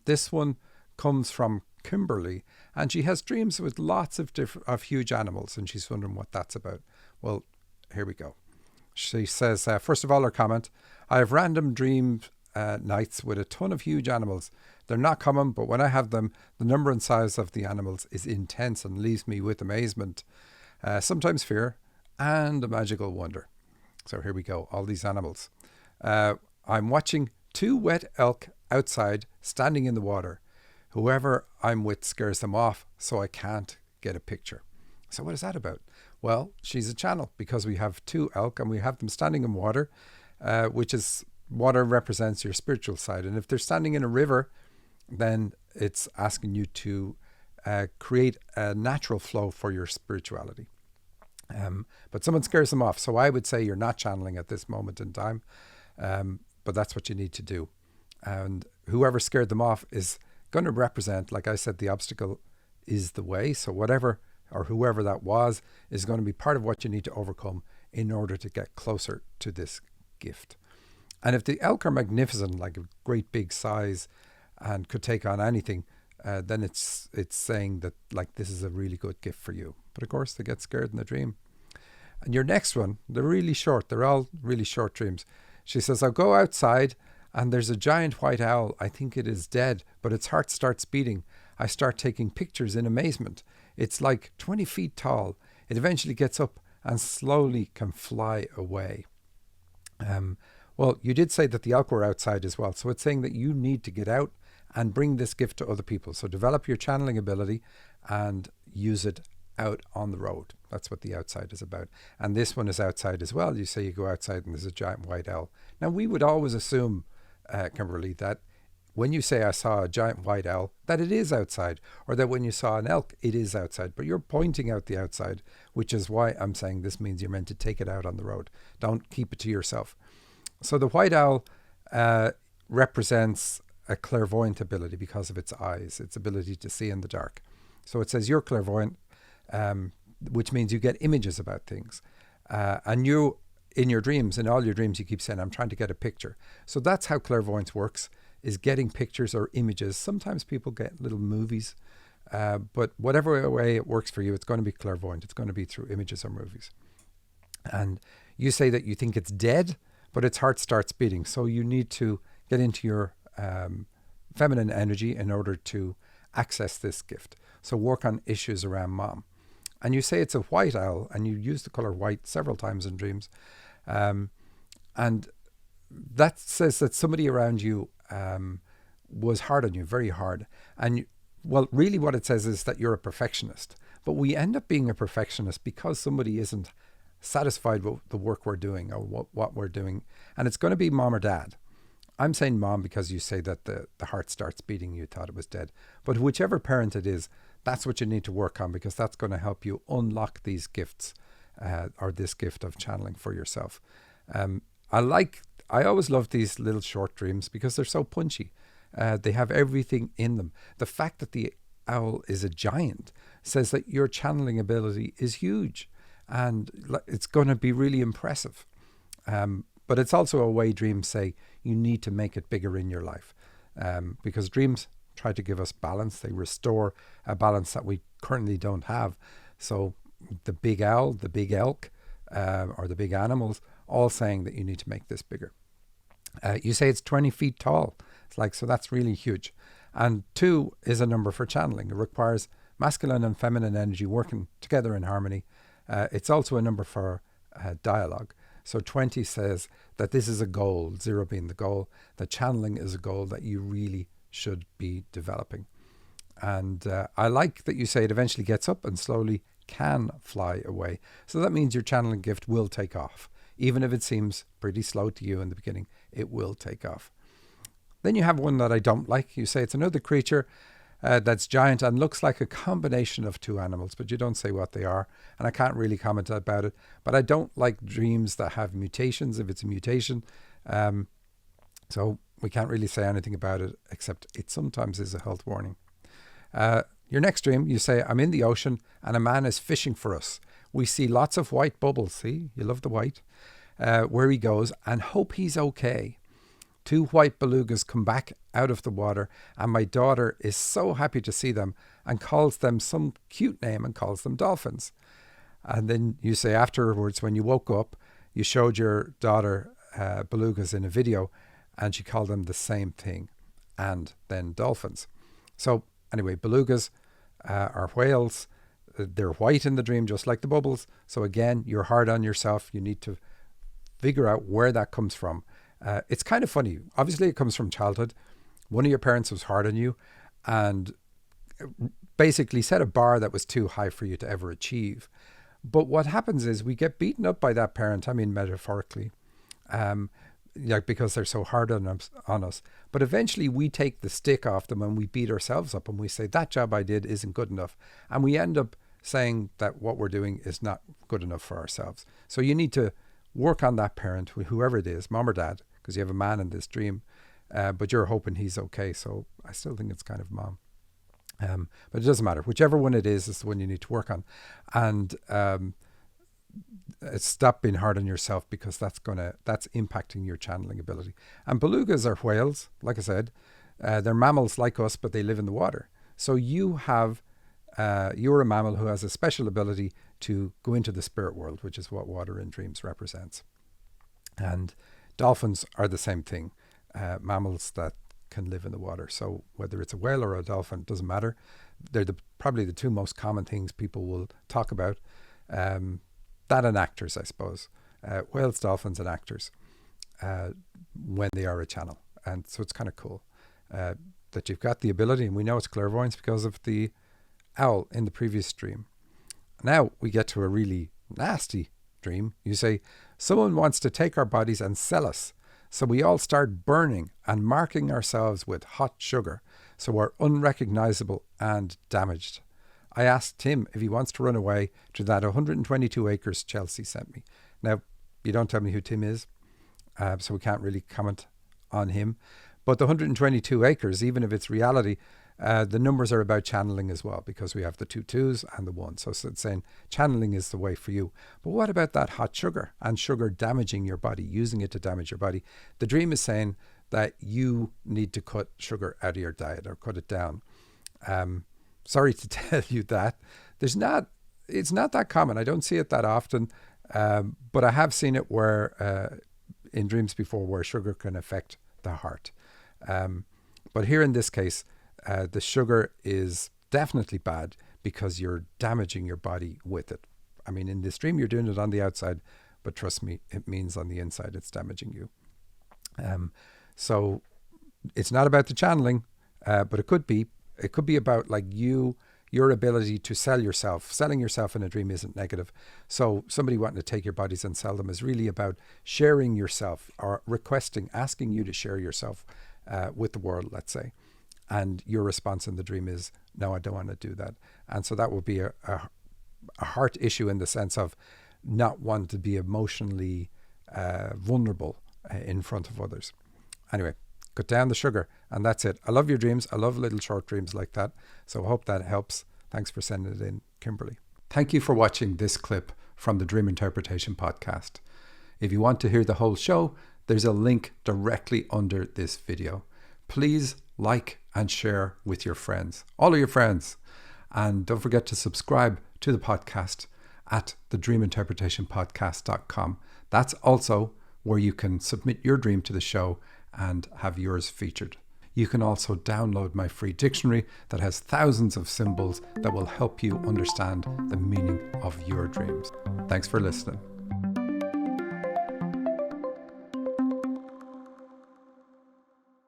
This one comes from Kimberly, and she has dreams with lots of huge animals, and she's wondering what that's about. Well, here we go. She says, first of all, her comment: I have random dream nights with a ton of huge animals. They're not common, but when I have them, the number and size of the animals is intense and leaves me with amazement, sometimes fear, and a magical wonder. So here we go, all these animals. I'm watching 2 wet elk outside standing in the water. Whoever I'm with scares them off, so I can't get a picture. So what is that about? Well, she's a channel because we have 2 elk and we have them standing in water, which is, water represents your spiritual side. And if they're standing in a river, then it's asking you to create a natural flow for your spirituality. But someone scares them off. So I would say you're not channeling at this moment in time, but that's what you need to do. And whoever scared them off is going to represent, like I said, the obstacle is the way. So whatever or whoever that was is going to be part of what you need to overcome in order to get closer to this gift. And if the elk are magnificent, like a great big size and could take on anything, then it's saying that like this is a really good gift for you. But of course they get scared in the dream. And your next one, they're really short. They're all really short dreams. She says, I'll go outside and there's a giant white owl. I think it is dead, but its heart starts beating. I start taking pictures in amazement. It's like 20 feet tall. It eventually gets up and slowly can fly away. Well, you did say that the elk were outside as well. So it's saying that you need to get out and bring this gift to other people. So develop your channeling ability and use it out on the road. That's what the outside is about. And this one is outside as well. You say you go outside and there's a giant white owl. Now, we would always assume, Kimberly, that when you say I saw a giant white owl, that it is outside, or that when you saw an elk, it is outside. But you're pointing out the outside, which is why I'm saying this means you're meant to take it out on the road. Don't keep it to yourself. So the white owl represents a clairvoyant ability because of its eyes, its ability to see in the dark. So it says you're clairvoyant, which means you get images about things. And you, in your dreams, in all your dreams, you keep saying, I'm trying to get a picture. So that's how clairvoyance works, is getting pictures or images. Sometimes people get little movies, but whatever way it works for you, it's going to be clairvoyant. It's going to be through images or movies. And you say that you think it's dead, but its heart starts beating. So you need to get into your feminine energy in order to access this gift. So work on issues around mom. And you say it's a white owl, and you use the color white several times in dreams. And that says that somebody around you was hard on you, very hard. And well, really what it says is that you're a perfectionist. But we end up being a perfectionist because somebody isn't satisfied with the work we're doing or what we're doing. And it's going to be mom or dad. I'm saying mom because you say that the heart starts beating, you thought it was dead. But whichever parent it is, that's what you need to work on, because that's going to help you unlock these gifts or this gift of channeling for yourself. I always love these little short dreams because they're so punchy. They have everything in them. The fact that the owl is a giant says that your channeling ability is huge and it's going to be really impressive. But it's also a way dreams say you need to make it bigger in your life, because dreams try to give us balance. They restore a balance that we currently don't have. So the big owl, the big elk, or the big animals, all saying that you need to make this bigger. You say it's 20 feet tall. It's like, so that's really huge. And 2 is a number for channeling. It requires masculine and feminine energy working together in harmony. It's also a number for dialogue. So 20 says that this is a goal, 0 being the goal, that channeling is a goal that you really should be developing. And I like that you say it eventually gets up and slowly can fly away. So that means your channeling gift will take off. Even if it seems pretty slow to you in the beginning, it will take off. Then you have one that I don't like. You say it's another creature that's giant and looks like a combination of 2 animals, but you don't say what they are. And I can't really comment about it. But I don't like dreams that have mutations, if it's a mutation. So we can't really say anything about it, except it sometimes is a health warning. Your next dream, you say, I'm in the ocean and a man is fishing for us. We see lots of white bubbles. See, you love the white. Where he goes, and hope he's okay. 2 white belugas come back out of the water, and my daughter is so happy to see them and calls them some cute name and calls them dolphins. And then you say afterwards, when you woke up, you showed your daughter belugas in a video, and she called them the same thing, and then dolphins. So anyway, belugas are whales. They're white in the dream, just like the bubbles. So again, you're hard on yourself. You need to figure out where that comes from. It's kind of funny. Obviously, it comes from childhood. One of your parents was hard on you and basically set a bar that was too high for you to ever achieve. But what happens is we get beaten up by that parent, I mean metaphorically, because they're so hard on us. But eventually we take the stick off them and we beat ourselves up and we say, that job I did isn't good enough. And we end up saying that what we're doing is not good enough for ourselves. So you need to work on that parent, whoever it is, mom or dad, because you have a man in this dream, but you're hoping he's okay. So I still think it's kind of mom. But it doesn't matter. Whichever one it is the one you need to work on. And stop being hard on yourself, because that's impacting your channeling ability. And belugas are whales, like I said. They're mammals like us, but they live in the water. So you're a mammal who has a special ability to go into the spirit world, which is what water in dreams represents. And dolphins are the same thing, mammals that can live in the water. So whether it's a whale or a dolphin, doesn't matter. They're probably the 2 most common things people will talk about. That and actors, I suppose. Whales, dolphins, and actors when they are a channel. And so it's kind of cool that you've got the ability, and we know it's clairvoyance because of the owl in the previous dream. Now we get to a really nasty dream. You say, someone wants to take our bodies and sell us. So we all start burning and marking ourselves with hot sugar, so we're unrecognizable and damaged. I asked Tim if he wants to run away to that 122 acres Chelsea sent me. Now, you don't tell me who Tim is, so we can't really comment on him. But the 122 acres, even if it's reality, the numbers are about channeling as well, because we have the 2 2s and the 1. So it's saying channeling is the way for you. But what about that hot sugar and sugar damaging your body, using it to damage your body? The dream is saying that you need to cut sugar out of your diet or cut it down. Sorry to tell you that. It's not that common. I don't see it that often, but I have seen it where in dreams before, where sugar can affect the heart. But here in this case, the sugar is definitely bad because you're damaging your body with it. I mean, in this dream, you're doing it on the outside, but trust me, it means on the inside, it's damaging you. So it's not about the channeling, but it could be. It could be about like your ability to sell yourself. Selling yourself in a dream isn't negative. So somebody wanting to take your bodies and sell them is really about sharing yourself, or asking you to share yourself with the world, let's say. And your response in the dream is, no, I don't want to do that. And so that would be a heart issue, in the sense of not wanting to be emotionally vulnerable in front of others. Anyway, cut down the sugar, and that's it. I love your dreams. I love little short dreams like that. So I hope that helps. Thanks for sending it in, Kimberly. Thank you for watching this clip from the Dream Interpretation Podcast. If you want to hear the whole show, there's a link directly under this video. Please like and share with your friends, all of your friends. And don't forget to subscribe to the podcast at thedreaminterpretationpodcast.com. That's also where you can submit your dream to the show and have yours featured. You can also download my free dictionary that has thousands of symbols that will help you understand the meaning of your dreams. Thanks for listening.